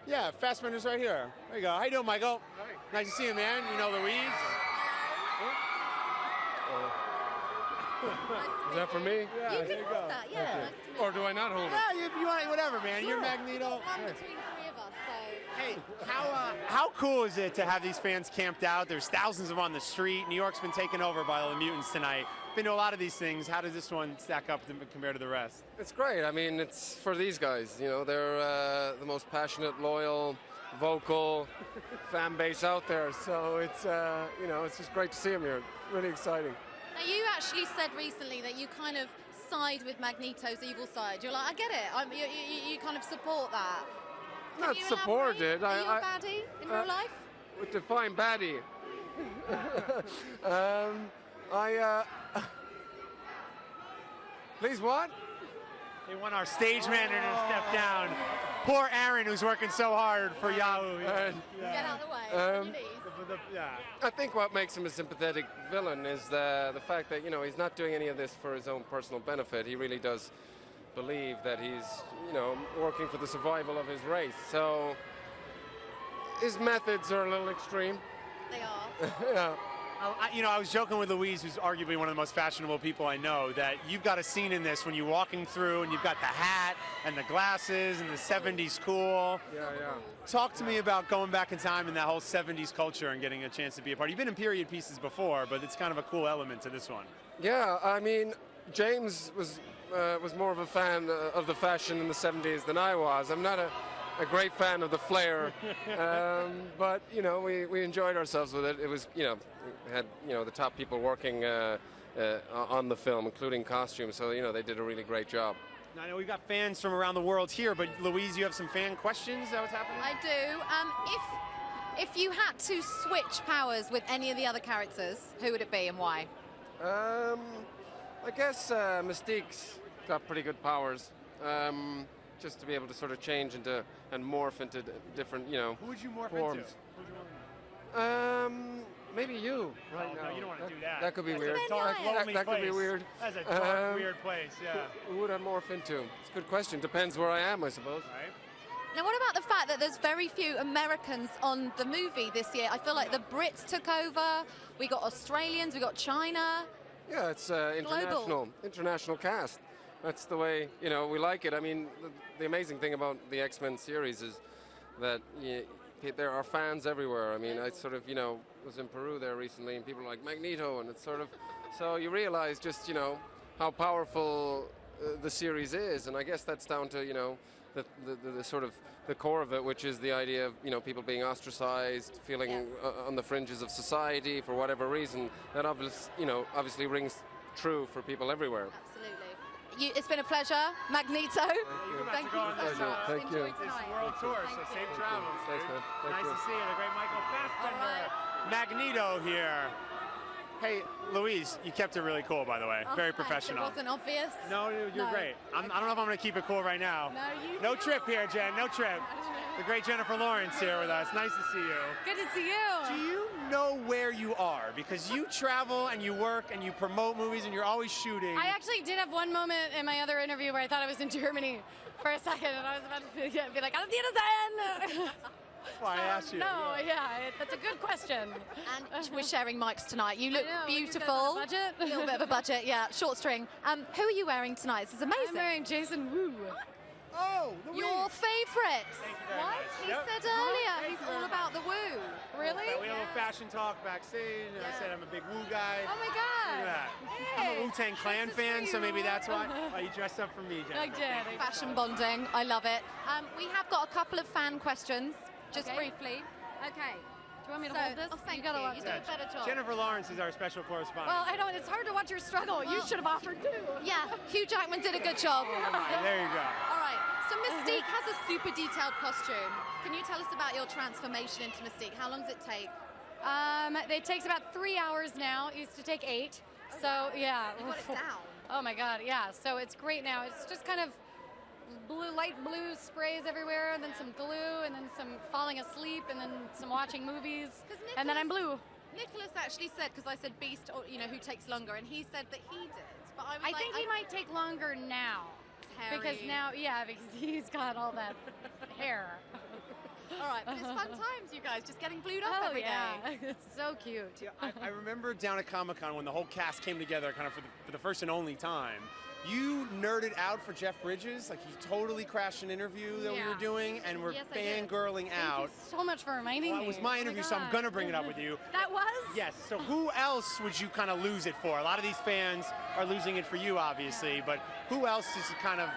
Yeah, Fassbender's right here. There you go. How you doing, Michael? Hi. Nice to see you, man. You know Louise? Is that for me? Yeah, You there can you hold go. that, yeah. Nice to meet Or do I not hold it? Yeah, if you want, whatever, man. You're Sure. Magneto. One between three of us, so. Hey, how cool is it to have these fans camped out? There's thousands of them on the street. New York's been taken over by all the mutants tonight. Been to a lot of these things. How does this one stack up compared to the rest? It's great. I mean, it's for these guys. You know, they're the most passionate, loyal, vocal fan base out there. So it's it's just great to see them here. Really exciting. Now, you actually said recently that you kind of side with Magneto's evil side. You're like, I get it. You kind of support that. Can Not you support elaborate? it. Are you a baddie in real life? With define baddie. Please what? They want our stage manager to step down. Poor Aaron, who's working so hard for Yahoo. Get out of the way. On your knees. Yeah. I think what makes him a sympathetic villain is the fact that he's not doing any of this for his own personal benefit. He really does believe that he's working for the survival of his race. So his methods are a little extreme. They are. Yeah. I was joking with Louise, who's arguably one of the most fashionable people I know, that you've got a scene in this when you're walking through and you've got the hat and the glasses and the 70s cool. Yeah. Talk to me about going back in time and that whole 70s culture and getting a chance to be a part. You've been in period pieces before, but it's kind of a cool element to this one. Yeah, I mean, James was more of a fan of the fashion in the 70s than I was. I'm not a great fan of the flair, but we enjoyed ourselves with it. It was we had the top people working on the film, including costumes. So they did a really great job. Now, I know we've got fans from around the world here, but Louise, you have some fan questions? Is that what's happening? I do. If you had to switch powers with any of the other characters, who would it be and why? I guess Mystique's got pretty good powers. Just to be able to sort of change into and morph into different, Who would you morph forms. into? Who would you morph into? Maying you right now. No, you don't want to do that. That could be That's weird. a dark, lonely That could be place. weird. That's a dark, weird place, yeah. Who would I morph into? It's a good question. Depends where I am, I suppose. Right. Now, what about the fact that there's very few Americans on the movie this year? I feel like the Brits took over. We got Australians. We got China. Yeah, it's international cast. That's the way we like it. I mean, the amazing thing about the X-Men series is that there are fans everywhere. I mean, I sort of was in Peru there recently, and people are like Magneto, and it's sort of so you realize just how powerful the series is, and I guess that's down to the sort of the core of it, which is the idea of people being ostracized, feeling on the fringes of society for whatever reason. That obviously rings true for people everywhere. Absolutely. It's been a pleasure, Magneto. Thank you so much. Thank you. This world tour, so safe travels. Thanks, man. Nice to see you, the great Michael Fassbender. Magneto here. Hey, Louise, you kept it really cool, by the way. Very professional. It wasn't obvious. No, you're great. I don't know if I'm going to keep it cool right now. No, trip here, Jen. No trip. The great Jennifer Lawrence here with us. Nice to see you. Good to see you. Do you know where you are? Because you travel and you work and you promote movies and you're always shooting. I actually did have one moment in my other interview where I thought I was in Germany for a second, and I was about to be like, I'm the That's why I asked you. No, yeah, that's a good question. And we're sharing mics tonight. You look beautiful. You guys have a budget? A little bit of a budget, yeah. Short string. Who are you wearing tonight? This is amazing. I'm wearing Jason Wu. Oh, Louise. Your favourite. Thank you very What? much. He Yep. said earlier Thank he's you all very about the woo. Really? We had a little fashion talk backstage, and I said I'm a big Wu guy. Oh my Look God. at that. I'm a Wu-Tang Clan fan, so maybe that's why. Oh, you dressed up for me, Jen. I did. Fashion bonding. I love it. We have got a couple of fan questions, just Okay. briefly. Okay. Do you want me to So, hold this? oh, thank got a you. lot You to do a better job. Jennifer Lawrence is our special correspondent. Well, I know, it's hard to watch your struggle. You should have offered too. Yeah, Hugh Jackman did a good job. There you go. All right. So Mystique has a super detailed costume. Can you tell us about your transformation into Mystique? How long does it take? It takes about 3 hours now. It used to take 8. So, yeah. You got it down. Oh my God, yeah. So it's great now. It's just kind of light blue sprays everywhere, and then some glue, and then some falling asleep, and then some watching movies, and then I'm blue. Nicholas actually said, because I said Beast, or who takes longer, and he said that he did. But I think he might take longer now. Hairy. Because now, because he's got all that hair. right. But it's fun times, you guys, just getting glued up Oh every yeah, day. it's so cute. Yeah, I remember down at Comic-Con when the whole cast came together kind of for the first and only time. You nerded out for Jeff Bridges, like he totally crashed an interview that we were Yeah. doing, and we're Yes, I did. fangirling out. Thank you so much for reminding Well, me. it was my Oh interview, so I'm God. gonna bring it up with you. That was? Yes. So who else would you kind of lose it for? A lot of these fans are losing it for you, obviously, but who else does it kind of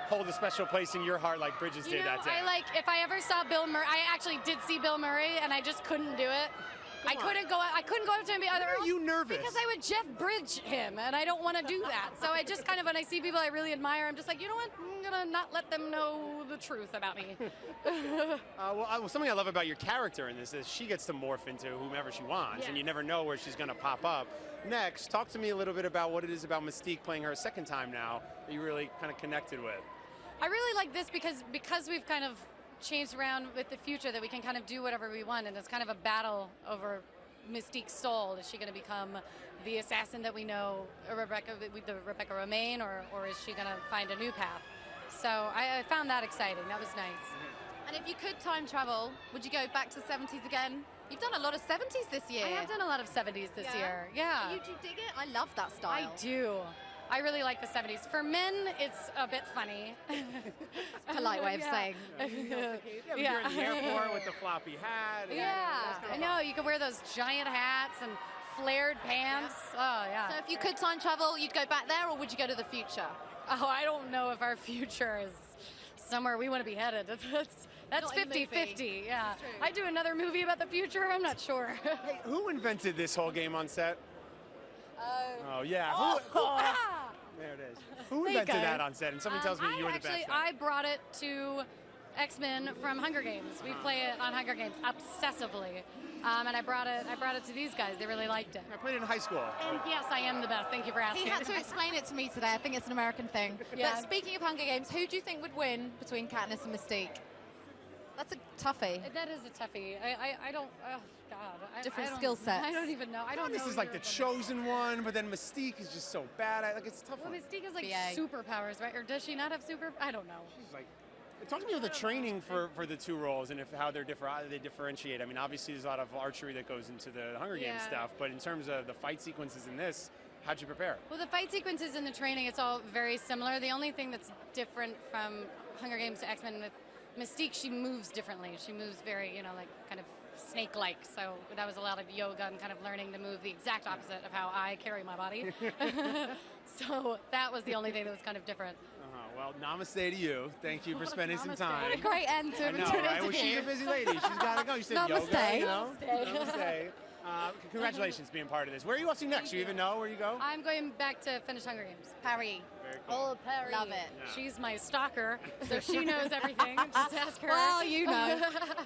hold a special place in your heart like Bridges You did know, that day? I like, if I ever saw Bill Murray, I actually did see Bill Murray, and I just couldn't do it. I couldn't go up to him and be Why are you nervous? Because I would Jeff Bridge him, and I don't want to do that. So I just kind of, when I see people I really admire, I'm just like, you know what? I'm gonna not let them know the truth about me. Well, something I love about your character in this is she gets to morph into whomever she wants, and you never know where she's going to pop up. Next, talk to me a little bit about what it is about Mystique playing her a second time now that you really kind of connected with. I really like this because we've kind of changed around with the future, that we can kind of do whatever we want, and it's kind of a battle over Mystique's soul. Is she going to become the assassin that we know, the Rebecca Romaine, or is she going to find a new path? So I found that exciting. That was nice. And if you could time travel, would you go back to 70s again? You've done a lot of 70s this year. I have done a lot of 70s this year. Yeah. Do you dig it? I love that style. I do. I really like the 70s. For men, it's a bit funny. Polite way of saying. You're in the airport with the floppy hat. I know. You could wear those giant hats and flared pants. Oh, yeah. So if you could time travel, you'd go back there, or would you go to the future? Oh, I don't know if our future is somewhere we want to be headed. That's Not in the movie. 50-50, yeah. That's true. I do another movie about the future, I'm not sure. Hey, who invented this whole game on set? Oh, yeah. There it is. Who invented that on set? And someone tells me you were the best. I brought it to X-Men from Hunger Games. We play it on Hunger Games obsessively. And I brought it to these guys. They really liked it. I played it in high school. And yes, I am the best. Thank you for asking. He had to explain it to me today. I think it's an American thing. Yeah. But speaking of Hunger Games, who do you think would win between Katniss and Mystique? That's a toughie. That is a toughie. I don't. Oh God. Different I don't- skill sets. I don't even know. I don't know. This is like the either of them. chosen one, but then Mystique is just so bad. Like it's a tough Well, one. Mystique has like BA. superpowers, right? Or does she not have super? I don't know. She's like, talk to me about the training for the two roles and how they differentiate. I mean, obviously there's a lot of archery that goes into the Hunger Games Yeah. stuff, but in terms of the fight sequences in this, how'd you prepare? Well, the fight sequences and the training, it's all very similar. The only thing that's different from Hunger Games to X-Men with Mystique, she moves differently. She moves very, like kind of snake-like. So that was a lot of yoga and kind of learning to move the exact opposite of how I carry my body. So that was the only thing that was kind of different. Well, namaste to you. Thank you for spending some Namaste. time. What a great end to I know, an right? Well, she's a interview. busy lady. She's got to go. You said Namaste. yoga, you know? Namaste. Congratulations being part of this. Where are you off to next? Do you even know where you go? I'm going back to finish Hunger Games. Harry. Very cool. Oh, Perry. Love it. Yeah. She's my stalker, so she knows everything. Just ask her. Well, you know.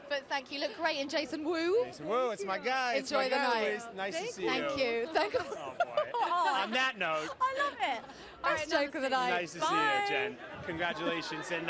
But thank you. Look great in Jason Wu. Jason Wu, it's my guy. It's Enjoy my the guy, night. Luis. Nice to see you. Thank you. Thank you. Oh, boy. On that note, I love it. All Best right, joke of the night. nice to see Bye. you, Jen. Congratulations. And